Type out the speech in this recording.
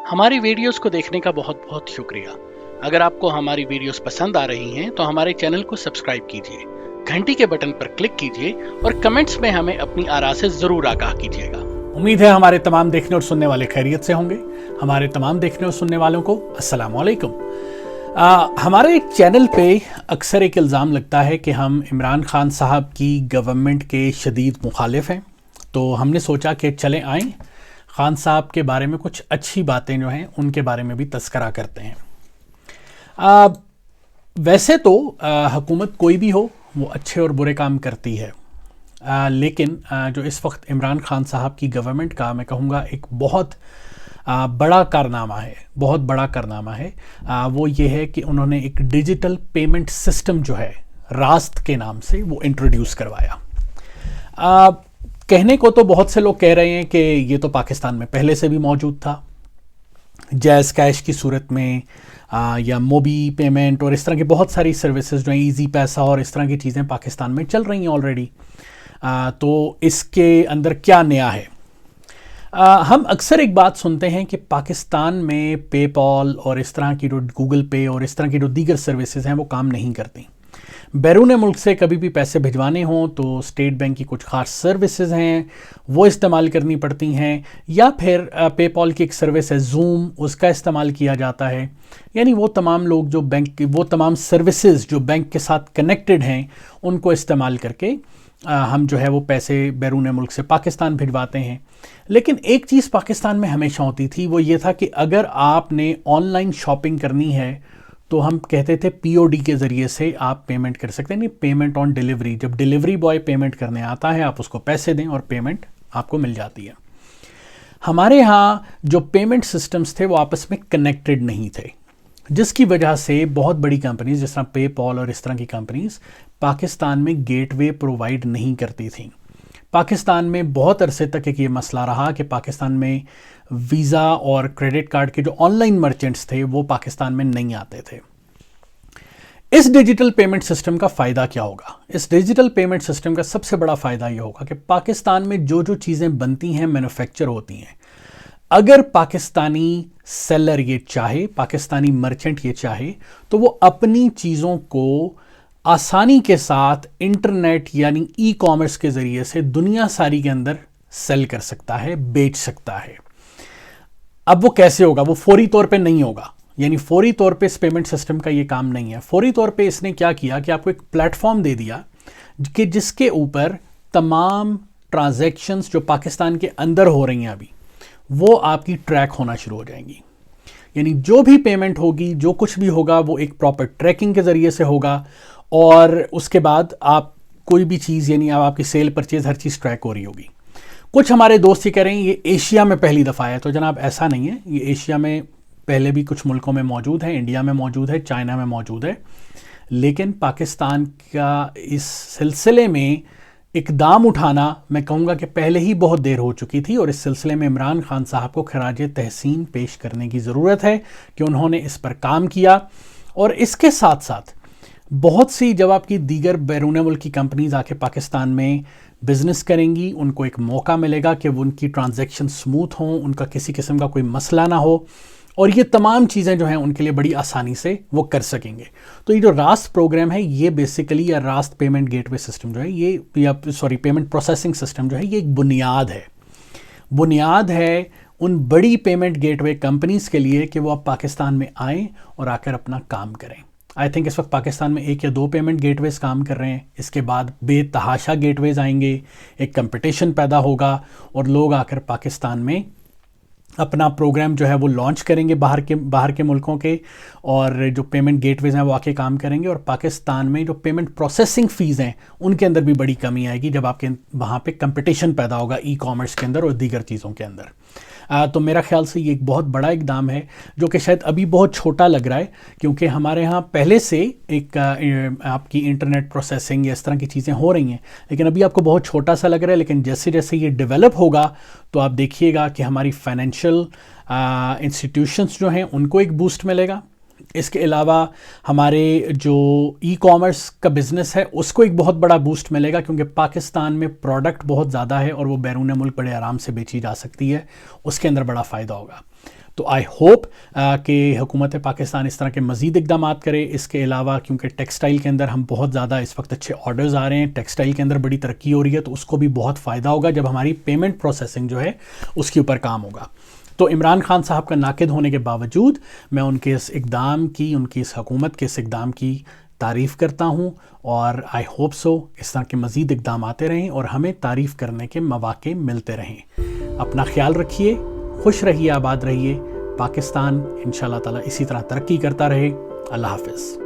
हमारी वीडियोस को देखने का बहुत बहुत शुक्रिया। अगर आपको हमारी वीडियोस पसंद आ रही हैं तो हमारे चैनल को सब्सक्राइब कीजिए, घंटी के बटन पर क्लिक कीजिए और कमेंट्स में हमें अपनी आरा से जरूर आगाह कीजिएगा। उम्मीद है हमारे तमाम देखने और सुनने वाले खैरियत से होंगे। हमारे तमाम देखने और सुनने वालों को अस्सलाम वालेकुम। हमारे चैनल पे अक्सर एक इल्ज़ाम लगता है कि हम इमरान खान साहब की गवर्नमेंट के शदीद मुखालिफ हैं, तो हमने सोचा कि चलें आएँ खान साहब के बारे में कुछ अच्छी बातें जो हैं उनके बारे में भी तस्करा करते हैं। वैसे तो हुकूमत कोई भी हो वो अच्छे और बुरे काम करती है, लेकिन जो इस वक्त इमरान खान साहब की गवर्नमेंट का मैं कहूँगा एक बहुत बड़ा कारनामा है, बहुत बड़ा कारनामा है। वो ये है कि उन्होंने एक डिजिटल पेमेंट सिस्टम जो है रास्त के नाम से वो इंट्रोड्यूस करवाया। कहने को तो बहुत से लोग कह रहे हैं कि ये तो पाकिस्तान में पहले से भी मौजूद था, जैज़ कैश की सूरत में या मोबी पेमेंट और इस तरह की बहुत सारी सर्विसेज जो हैं, इजी पैसा और इस तरह की चीज़ें पाकिस्तान में चल रही हैं ऑलरेडी। तो इसके अंदर क्या नया है? हम अक्सर एक बात सुनते हैं कि पाकिस्तान में पेपॉल और इस तरह की जो गूगल पे और इस तरह की जो दीगर सर्विसेज हैं वो काम नहीं करती। बैरून मुल्क से कभी भी पैसे भिजवाने हों तो स्टेट बैंक की कुछ खास सर्विसेज हैं वो इस्तेमाल करनी पड़ती हैं, या फिर पेपॉल की एक सर्विस है ज़ूम, उसका इस्तेमाल किया जाता है। यानी वो तमाम लोग जो बैंक वो तमाम सर्विसेज जो बैंक के साथ कनेक्टेड हैं उनको इस्तेमाल करके हम जो है वो पैसे बैरून मुल्क से पाकिस्तान भिजवाते हैं। लेकिन एक चीज़ पाकिस्तान में हमेशा होती थी, वो ये था कि अगर आपने ऑनलाइन शॉपिंग करनी है तो हम कहते थे पीओडी के ज़रिए से आप पेमेंट कर सकते हैं, नहीं पेमेंट ऑन डिलीवरी। जब डिलीवरी बॉय पेमेंट करने आता है आप उसको पैसे दें और पेमेंट आपको मिल जाती है। हमारे यहाँ जो पेमेंट सिस्टम्स थे वो आपस में कनेक्टेड नहीं थे, जिसकी वजह से बहुत बड़ी कंपनीज जिस तरह पेपॉल और इस तरह की कंपनीज पाकिस्तान में गेटवे प्रोवाइड नहीं करती थी। पाकिस्तान में बहुत अरसे तक एक ये मसला रहा कि पाकिस्तान में वीज़ा और क्रेडिट कार्ड के जो ऑनलाइन मर्चेंट्स थे वो पाकिस्तान में नहीं आते थे। इस डिजिटल पेमेंट सिस्टम का फ़ायदा क्या होगा? इस डिजिटल पेमेंट सिस्टम का सबसे बड़ा फ़ायदा ये होगा कि पाकिस्तान में जो जो चीज़ें बनती हैं, मैन्युफैक्चर होती हैं, अगर पाकिस्तानी सेलर ये चाहे, पाकिस्तानी मर्चेंट ये चाहे, तो वो अपनी चीज़ों को आसानी के साथ इंटरनेट यानी ई कॉमर्स के ज़रिए से दुनिया सारी के अंदर सेल कर सकता है, बेच सकता है। अब वो कैसे होगा? वो फौरी तौर पे नहीं होगा, यानी फौरी तौर पे इस पेमेंट सिस्टम का ये काम नहीं है। फौरी तौर पे इसने क्या किया कि आपको एक प्लेटफॉर्म दे दिया कि जिसके ऊपर तमाम ट्रांजैक्शंस जो पाकिस्तान के अंदर हो रही हैं अभी वो आपकी ट्रैक होना शुरू हो जाएंगी। यानी जो भी पेमेंट होगी, जो कुछ भी होगा, वो एक प्रॉपर ट्रैकिंग के ज़रिए से होगा और उसके बाद आप कोई भी चीज़ यानी आपकी सेल परचेज हर चीज़ ट्रैक हो रही होगी। कुछ हमारे दोस्त ये कह रहे हैं ये एशिया में पहली दफ़ा है, तो जनाब ऐसा नहीं है। ये एशिया में पहले भी कुछ मुल्कों में मौजूद है, इंडिया में मौजूद है, चाइना में मौजूद है, लेकिन पाकिस्तान का इस सिलसिले में इकदाम उठाना मैं कहूँगा कि पहले ही बहुत देर हो चुकी थी और इस सिलसिले में इमरान खान साहब को खराज तहसीन पेश करने की ज़रूरत है कि उन्होंने इस पर काम किया। और इसके साथ साथ बहुत सी जब आपकी दीगर बैरून मुल्क की कंपनीज आके पाकिस्तान में बिज़नेस करेंगी, उनको एक मौका मिलेगा कि वो उनकी ट्रांजैक्शन स्मूथ हों, उनका किसी किस्म का कोई मसला ना हो और ये तमाम चीज़ें जो हैं उनके लिए बड़ी आसानी से वो कर सकेंगे। तो ये जो रास्त प्रोग्राम है ये बेसिकली, या रास्त पेमेंट गेटवे सिस्टम जो है ये, या पेमेंट प्रोसेसिंग सिस्टम जो है ये एक बुनियाद है उन बड़ी पेमेंट गेटवे कंपनीज़ के लिए कि वो अब पाकिस्तान में आएँ और आकर अपना काम करें। आई थिंक इस वक्त पाकिस्तान में 1 या 2 पेमेंट गेटवेज़ काम कर रहे हैं, इसके बाद बेतहाशा गेटवेज़ आएंगे, एक कंपटीशन पैदा होगा और लोग आकर पाकिस्तान में अपना प्रोग्राम जो है वो लॉन्च करेंगे बाहर के मुल्कों के, और जो पेमेंट गेटवेज़ हैं वो आके काम करेंगे और पाकिस्तान में जो पेमेंट प्रोसेसिंग फ़ीस हैं उनके अंदर भी बड़ी कमी आएगी जब आपके वहाँ पे कंपटीशन पैदा होगा ई कॉमर्स के अंदर और दीगर चीज़ों के अंदर। तो मेरा ख्याल से ये एक बहुत बड़ा इकदाम है जो कि शायद अभी बहुत छोटा लग रहा है, क्योंकि हमारे यहाँ पहले से एक आपकी इंटरनेट प्रोसेसिंग या इस तरह की चीज़ें हो रही हैं, लेकिन अभी आपको बहुत छोटा सा लग रहा है। लेकिन जैसे जैसे ये डेवलप होगा तो आप देखिएगा कि हमारी फाइनेंशियल इंस्टीट्यूशंस जो हैं उनको एक बूस्ट मिलेगा। इसके अलावा हमारे जो ई कॉमर्स का बिज़नेस है उसको एक बहुत बड़ा बूस्ट मिलेगा, क्योंकि पाकिस्तान में प्रोडक्ट बहुत ज़्यादा है और वो बैरून मुल्क बड़े आराम से बेची जा सकती है, उसके अंदर बड़ा फ़ायदा होगा। تو آئی ہوپ کہ حکومت پاکستان اس طرح کے مزید اقدامات کرے. اس کے علاوہ کیونکہ ٹیکسٹائل کے اندر ہم بہت زیادہ اس وقت اچھے آرڈرز آ رہے ہیں, ٹیکسٹائل کے اندر بڑی ترقی ہو رہی ہے, تو اس کو بھی بہت فائدہ ہوگا جب ہماری پیمنٹ پروسیسنگ جو ہے اس کے اوپر کام ہوگا. تو عمران خان صاحب کا ناقد ہونے کے باوجود میں ان کے اس اقدام کی, ان کی اس حکومت کے اس اقدام کی تعریف کرتا ہوں, اور آئی ہوپ سو اس طرح کے مزید اقدام آتے رہیں اور ہمیں تعریف کرنے کے مواقع ملتے رہیں. اپنا خیال رکھیے, خوش رہیے, آباد رہیے. پاکستان انشاءاللہ تعالی اسی طرح ترقی کرتا رہے. اللہ حافظ.